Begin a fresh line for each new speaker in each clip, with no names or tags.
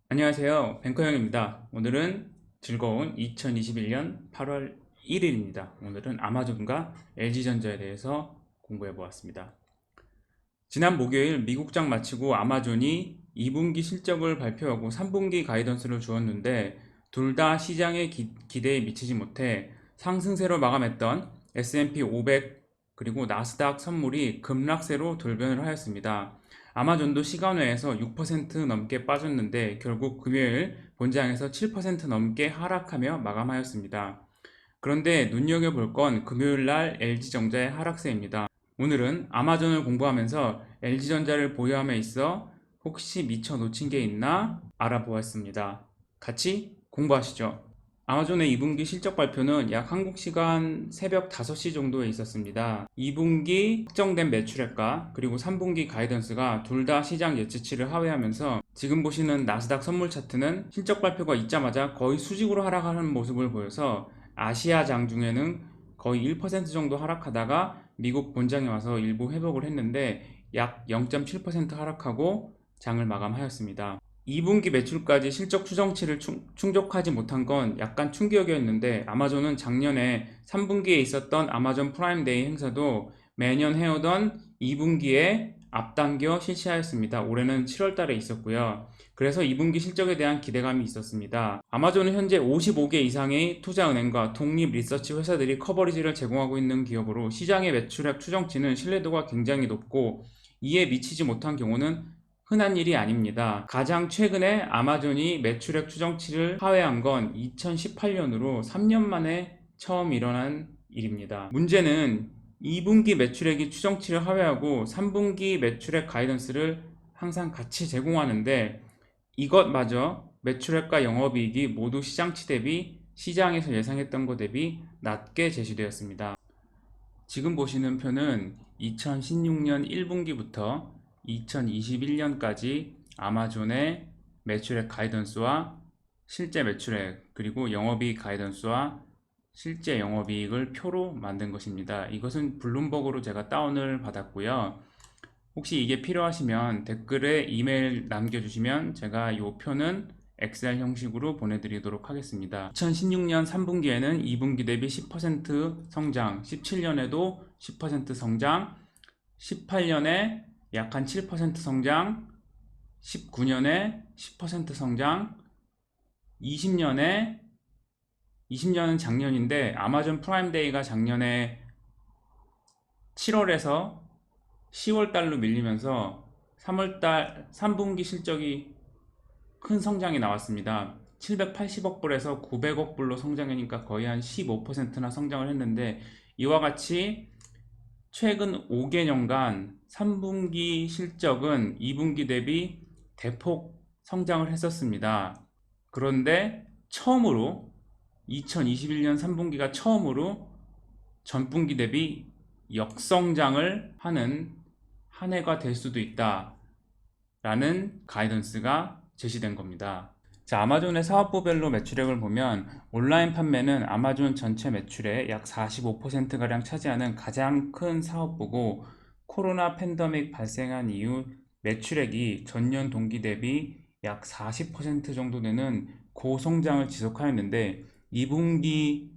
안녕하세요. 뱅커형입니다. 오늘은 즐거운 2021년 8월 1일입니다. 오늘은 아마존과 LG전자에 대해서 공부해 보았습니다. 지난 목요일 미국장 마치고 아마존이 2분기 실적을 발표하고 3분기 가이던스를 주었는데 둘 다 시장의 기대에 미치지 못해 상승세로 마감했던 S&P 500 그리고 나스닥 선물이 급락세로 돌변을 하였습니다. 아마존도 시간 외에서 6% 넘게 빠졌는데 결국 금요일 본장에서 7% 넘게 하락하며 마감하였습니다. 그런데 눈여겨볼 건 금요일날 LG전자의 하락세입니다. 오늘은 아마존을 공부하면서 LG전자를 보유함에 있어 혹시 미처 놓친 게 있나 알아보았습니다. 같이 공부하시죠. 아마존의 2분기 실적 발표는 약 한국 시간 새벽 5시 정도에 있었습니다. 2분기 확정된 매출액과 그리고 3분기 가이던스가 둘 다 시장 예측치를 하회하면서 지금 보시는 나스닥 선물 차트는 실적 발표가 있자마자 거의 수직으로 하락하는 모습을 보여서 아시아장 중에는 거의 1% 정도 하락하다가 미국 본장에 와서 일부 회복을 했는데 약 0.7% 하락하고 장을 마감하였습니다. 2분기 매출까지 실적 추정치를 충족하지 못한 건 약간 충격이었는데 아마존은 작년에 3분기에 있었던 아마존 프라임데이 행사도 매년 해오던 2분기에 앞당겨 실시하였습니다. 올해는 7월 달에 있었고요. 그래서 2분기 실적에 대한 기대감이 있었습니다. 아마존은 현재 55개 이상의 투자은행과 독립 리서치 회사들이 커버리지를 제공하고 있는 기업으로 시장의 매출액 추정치는 신뢰도가 굉장히 높고 이에 미치지 못한 경우는 흔한 일이 아닙니다. 가장 최근에 아마존이 매출액 추정치를 하회한 건 2018년으로 3년 만에 처음 일어난 일입니다. 문제는 2분기 매출액이 추정치를 하회하고 3분기 매출액 가이던스를 항상 같이 제공하는데 이것마저 매출액과 영업이익이 모두 시장치 대비 시장에서 예상했던 것 대비 낮게 제시되었습니다. 지금 보시는 표는 2016년 1분기부터 2021년까지 아마존의 매출액 가이던스와 실제 매출액 그리고 영업이익 가이던스와 실제 영업이익을 표로 만든 것입니다. 이것은 블룸버그로 제가 다운을 받았고요. 혹시 이게 필요하시면 댓글에 이메일 남겨주시면 제가 이 표는 엑셀 형식으로 보내드리도록 하겠습니다. 2016년 3분기에는 2분기 대비 10% 성장, 17년에도 10% 성장, 18년에 약 한 7% 성장, 19년에 10% 성장, 20년은 작년인데 아마존 프라임데이가 작년에 7월에서 10월 달로 밀리면서 3월 달 3분기 실적이 큰 성장이 나왔습니다. 780억 불에서 900억 불로 성장하니까 거의 한 15%나 성장을 했는데 이와 같이 최근 5개년간 3분기 실적은 2분기 대비 대폭 성장을 했었습니다. 그런데 처음으로 2021년 3분기가 처음으로 전분기 대비 역성장을 하는 한 해가 될 수도 있다 라는 가이던스가 제시된 겁니다. 자, 아마존의 사업부별로 매출액을 보면 온라인 판매는 아마존 전체 매출의 약 45%가량 차지하는 가장 큰 사업부고 코로나 팬데믹 발생한 이후 매출액이 전년 동기 대비 약 40% 정도 되는 고성장을 지속하였는데 2분기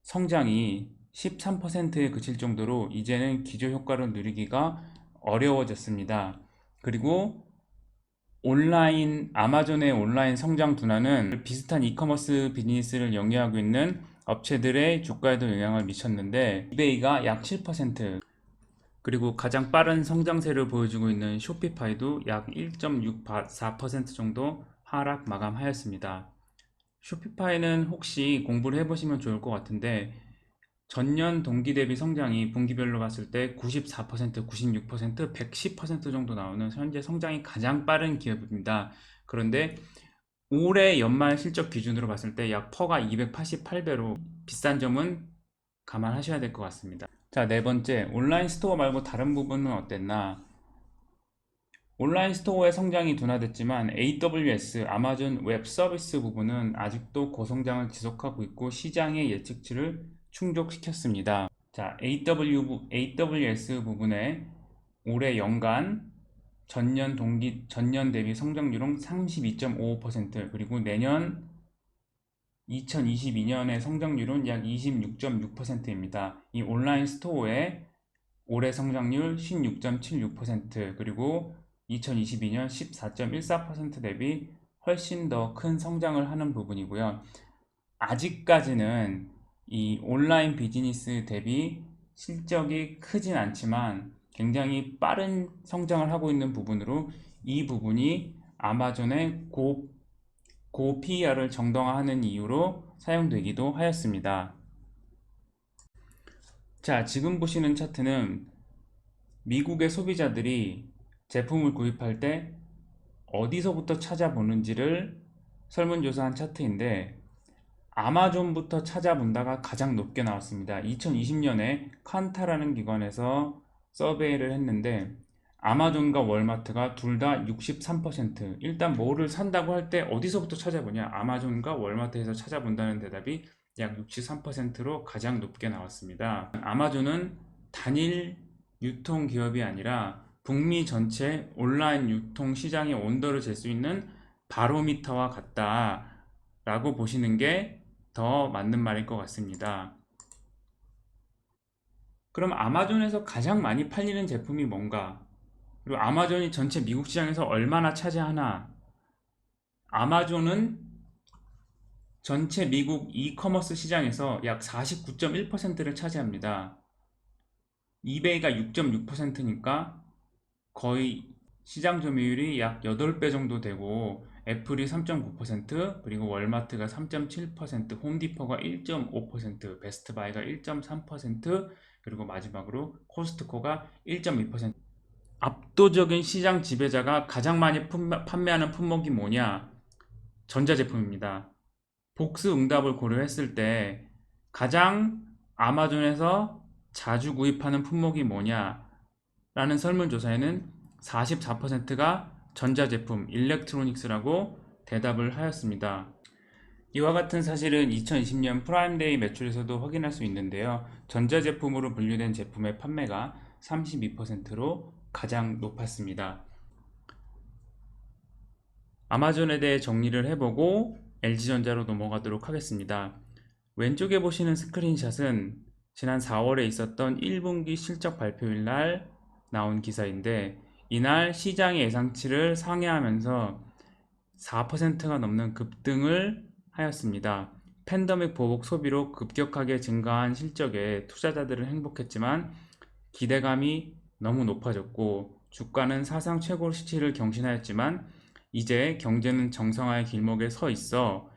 성장이 13%에 그칠 정도로 이제는 기저효과를 누리기가 어려워졌습니다. 그리고 아마존의 온라인 성장 둔화는 비슷한 이커머스 비즈니스를 영위하고 있는 업체들의 주가에도 영향을 미쳤는데 이베이가 약 7%, 그리고 가장 빠른 성장세를 보여주고 있는 쇼피파이도 약 1.64% 정도 하락 마감하였습니다. 쇼피파이는 혹시 공부를 해보시면 좋을 것 같은데 전년 동기 대비 성장이 분기별로 봤을 때 94%, 96%, 110% 정도 나오는 현재 성장이 가장 빠른 기업입니다. 그런데 올해 연말 실적 기준으로 봤을 때 약 퍼가 288배로 비싼 점은 감안하셔야 될 것 같습니다. 자, 네 번째, 온라인 스토어 말고 다른 부분은 어땠나? 온라인 스토어의 성장이 둔화됐지만 AWS, 아마존 웹 서비스 부분은 아직도 고성장을 지속하고 있고 시장의 예측치를 충족시켰습니다. 자, AWS 부분의 올해 연간 전년 대비 성장률은 32.55%, 그리고 내년 2022년의 성장률은 약 26.6%입니다. 이 온라인 스토어의 올해 성장률 16.76%, 그리고 2022년 14.14% 대비 훨씬 더 큰 성장을 하는 부분이고요. 아직까지는 이 온라인 비즈니스 대비 실적이 크진 않지만 굉장히 빠른 성장을 하고 있는 부분으로 이 부분이 아마존의 고 PER을 정당화하는 이유로 사용되기도 하였습니다. 자, 지금 보시는 차트는 미국의 소비자들이 제품을 구입할 때 어디서부터 찾아보는지를 설문조사한 차트인데, 아마존부터 찾아본다가 가장 높게 나왔습니다. 2020년에 칸타라는 기관에서 서베이를 했는데 아마존과 월마트가 둘 다 63%. 일단 뭐를 산다고 할 때 어디서부터 찾아보냐? 아마존과 월마트에서 찾아본다는 대답이 약 63%로 가장 높게 나왔습니다. 아마존은 단일 유통 기업이 아니라 북미 전체 온라인 유통 시장의 온도를 잴 수 있는 바로미터와 같다라고 보시는 게 더 맞는 말일 것 같습니다. 그럼 아마존에서 가장 많이 팔리는 제품이 뭔가? 그리고 아마존이 전체 미국 시장에서 얼마나 차지하나? 아마존은 전체 미국 이커머스 시장에서 약 49.1%를 차지합니다. 이베이가 6.6%니까 거의 시장 점유율이 약 8배 정도 되고, 애플이 3.9%, 그리고 월마트가 3.7%, 홈디포가 1.5%, 베스트바이가 1.3%, 그리고 마지막으로 코스트코가 1.2%. 압도적인 시장 지배자가 가장 많이 판매하는 품목이 뭐냐? 전자제품입니다. 복수 응답을 고려했을 때 가장 아마존에서 자주 구입하는 품목이 뭐냐? 라는 설문조사에는 44%가 전자제품, 일렉트로닉스라고 대답을 하였습니다. 이와 같은 사실은 2020년 프라임데이 매출에서도 확인할 수 있는데요. 전자제품으로 분류된 제품의 판매가 32%로 가장 높았습니다. 아마존에 대해 정리를 해보고 LG전자로 넘어가도록 하겠습니다. 왼쪽에 보시는 스크린샷은 지난 4월에 있었던 1분기 실적 발표일 날 나온 기사인데, 이날 시장의 예상치를 상회하면서 4%가 넘는 급등을 하였습니다. 팬데믹 보복 소비로 급격하게 증가한 실적에 투자자들은 행복했지만 기대감이 너무 높아졌고, 주가는 사상 최고 수치를 경신하였지만 이제 경제는 정상화의 길목에 서 있어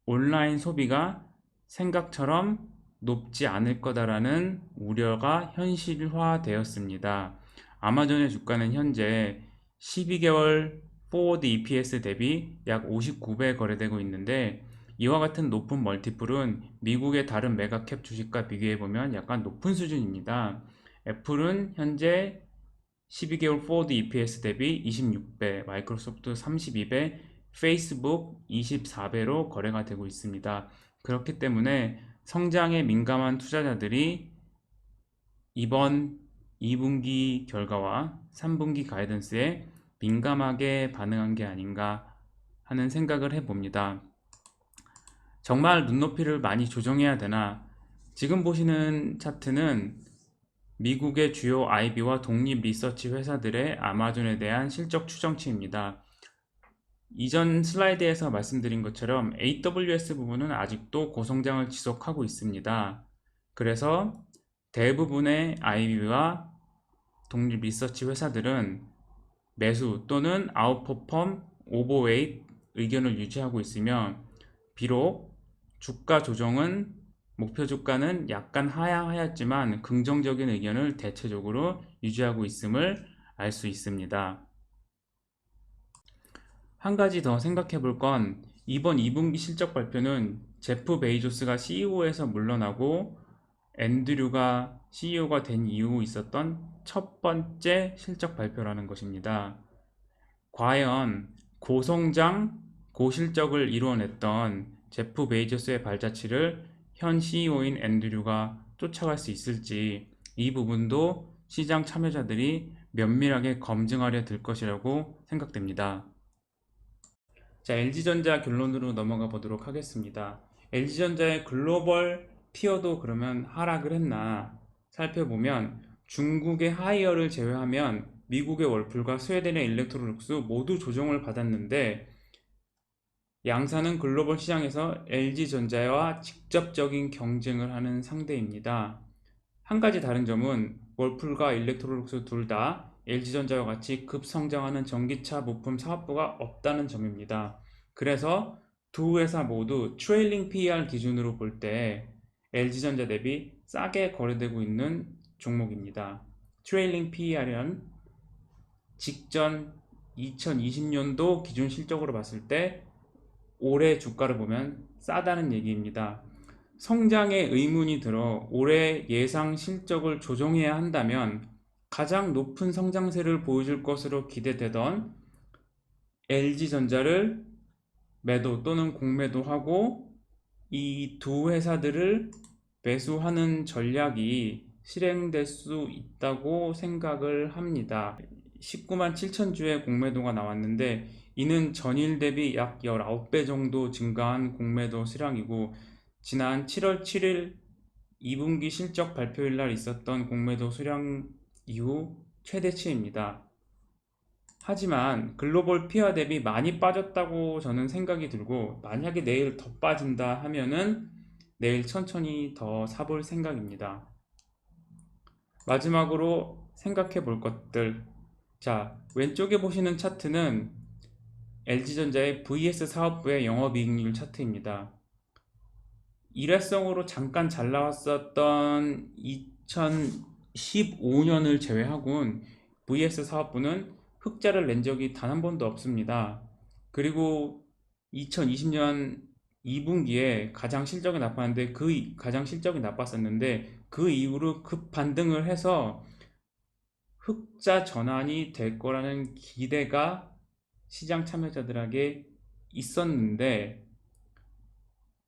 온라인 소비가 생각처럼 높지 않을 거다라는 우려가 현실화되었습니다. 아마존의 주가는 현재 12개월 포워드 EPS 대비 약 59배 거래되고 있는데, 이와 같은 높은 멀티플은 미국의 다른 메가캡 주식과 비교해보면 약간 높은 수준입니다. 애플은 현재 12개월 포워드 EPS 대비 26배, 마이크로소프트 32배, 페이스북 24배로 거래가 되고 있습니다. 그렇기 때문에 성장에 민감한 투자자들이 이번 2분기 결과와 3분기 가이던스에 민감하게 반응한 게 아닌가 하는 생각을 해봅니다. 정말 눈높이를 많이 조정해야 되나? 지금 보시는 차트는 미국의 주요 IB와 독립 리서치 회사들의 아마존에 대한 실적 추정치입니다. 이전 슬라이드에서 말씀드린 것처럼 AWS 부분은 아직도 고성장을 지속하고 있습니다. 그래서 대부분의 IB와 독립 리서치 회사들은 매수 또는 아웃퍼폼, 오버웨이트 의견을 유지하고 있으며, 비록 주가 조정은 목표 주가는 약간 하향하였지만 긍정적인 의견을 대체적으로 유지하고 있음을 알 수 있습니다. 한 가지 더 생각해 볼 건, 이번 2분기 실적 발표는 제프 베이조스가 CEO에서 물러나고 앤드류가 CEO가 된 이후 있었던 첫 번째 실적 발표라는 것입니다. 과연 고성장, 고실적을 이루어냈던 제프 베이조스의 발자취를 현 CEO인 앤드류가 쫓아갈 수 있을지, 이 부분도 시장 참여자들이 면밀하게 검증하려 들 것이라고 생각됩니다. 자, LG전자 결론으로 넘어가 보도록 하겠습니다. LG전자의 글로벌 피어도 그러면 하락을 했나 살펴보면 중국의 하이어를 제외하면 미국의 월풀과 스웨덴의 일렉트로룩스 모두 조정을 받았는데 양사는 글로벌 시장에서 LG전자와 직접적인 경쟁을 하는 상대입니다. 한 가지 다른 점은 월풀과 일렉트로룩스 둘 다 LG전자와 같이 급성장하는 전기차 부품 사업부가 없다는 점입니다. 그래서 두 회사 모두 트레일링 PER 기준으로 볼 때 LG전자 대비 싸게 거래되고 있는 종목입니다. 트레일링 PER은 직전 2020년도 기준 실적으로 봤을 때 올해 주가를 보면 싸다는 얘기입니다. 성장에 의문이 들어 올해 예상 실적을 조정해야 한다면 가장 높은 성장세를 보여줄 것으로 기대되던 LG전자를 매도 또는 공매도하고 이 두 회사들을 매수하는 전략이 실행될 수 있다고 생각을 합니다. 19만 7천 주의 공매도가 나왔는데 이는 전일 대비 약 19배 정도 증가한 공매도 수량이고 지난 7월 7일 2분기 실적 발표일 날 있었던 공매도 수량 이후 최대치입니다. 하지만 글로벌 피어 대비 많이 빠졌다고 저는 생각이 들고 만약에 내일 더 빠진다 하면은 내일 천천히 더 사볼 생각입니다. 마지막으로 생각해 볼 것들. 자, 왼쪽에 보시는 차트는 LG전자의 VS 사업부의 영업이익률 차트입니다. 일회성으로 잠깐 잘 나왔었던 2015년을 제외하고는 VS 사업부는 흑자를 낸 적이 단 한 번도 없습니다. 그리고 2020년 2분기에 가장 실적이 나빴는데 가장 실적이 나빴었는데 그 이후로 급 반등을 해서 흑자 전환이 될 거라는 기대가 시장 참여자들에게 있었는데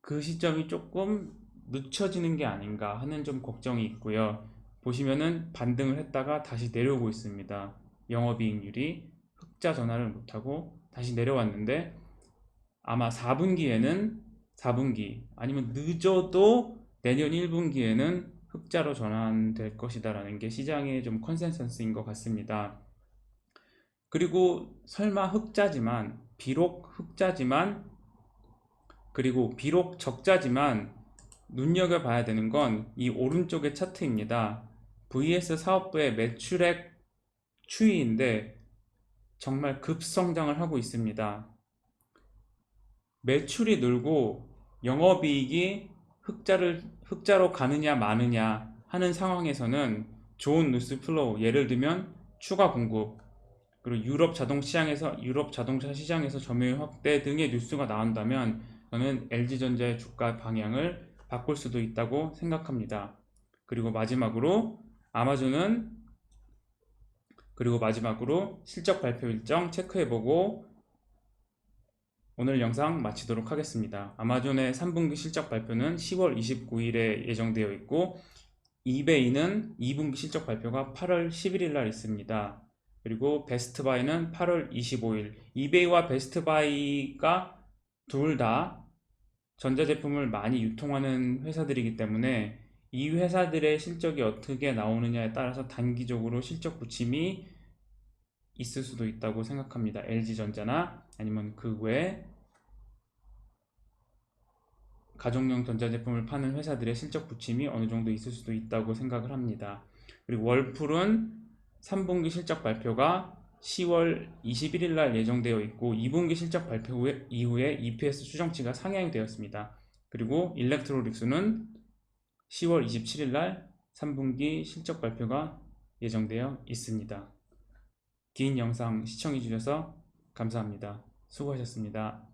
그 시점이 조금 늦춰지는 게 아닌가 하는 좀 걱정이 있고요. 보시면은 반등을 했다가 다시 내려오고 있습니다. 영업이익률이 흑자 전환을 못하고 다시 내려왔는데 아마 4분기 아니면 늦어도 내년 1분기에는 흑자로 전환될 것이다라는 게 시장의 좀 컨센서스인 것 같습니다. 그리고 설마 비록 흑자지만 그리고 비록 적자지만 눈여겨봐야 되는 건 이 오른쪽의 차트입니다. VS 사업부의 매출액 추이인데 정말 급성장을 하고 있습니다. 매출이 늘고 영업이익이 흑자로 가느냐 마느냐 하는 상황에서는 좋은 뉴스 플로우, 예를 들면 추가 공급, 그리고 유럽 자동차 시장에서 점유율 확대 등의 뉴스가 나온다면 저는 LG전자의 주가 방향을 바꿀 수도 있다고 생각합니다. 그리고 마지막으로 실적 발표 일정 체크해보고 오늘 영상 마치도록 하겠습니다. 아마존의 3분기 실적 발표는 10월 29일에 예정되어 있고 이베이는 2분기 실적 발표가 8월 11일 날 있습니다. 그리고 베스트바이는 8월 25일. 이베이와 베스트바이가 둘 다 전자제품을 많이 유통하는 회사들이기 때문에 이 회사들의 실적이 어떻게 나오느냐에 따라서 단기적으로 실적 부침이 있을 수도 있다고 생각합니다. LG전자나 아니면 그 외에 가정용 전자제품을 파는 회사들의 실적 부침이 어느 정도 있을 수도 있다고 생각을 합니다. 그리고 월풀은 3분기 실적 발표가 10월 21일 날 예정되어 있고 2분기 실적 발표 이후에 EPS 추정치가 상향되었습니다. 그리고 일렉트로닉스는 10월 27일 날 3분기 실적 발표가 예정되어 있습니다. 긴 영상 시청해 주셔서 감사합니다. 수고하셨습니다.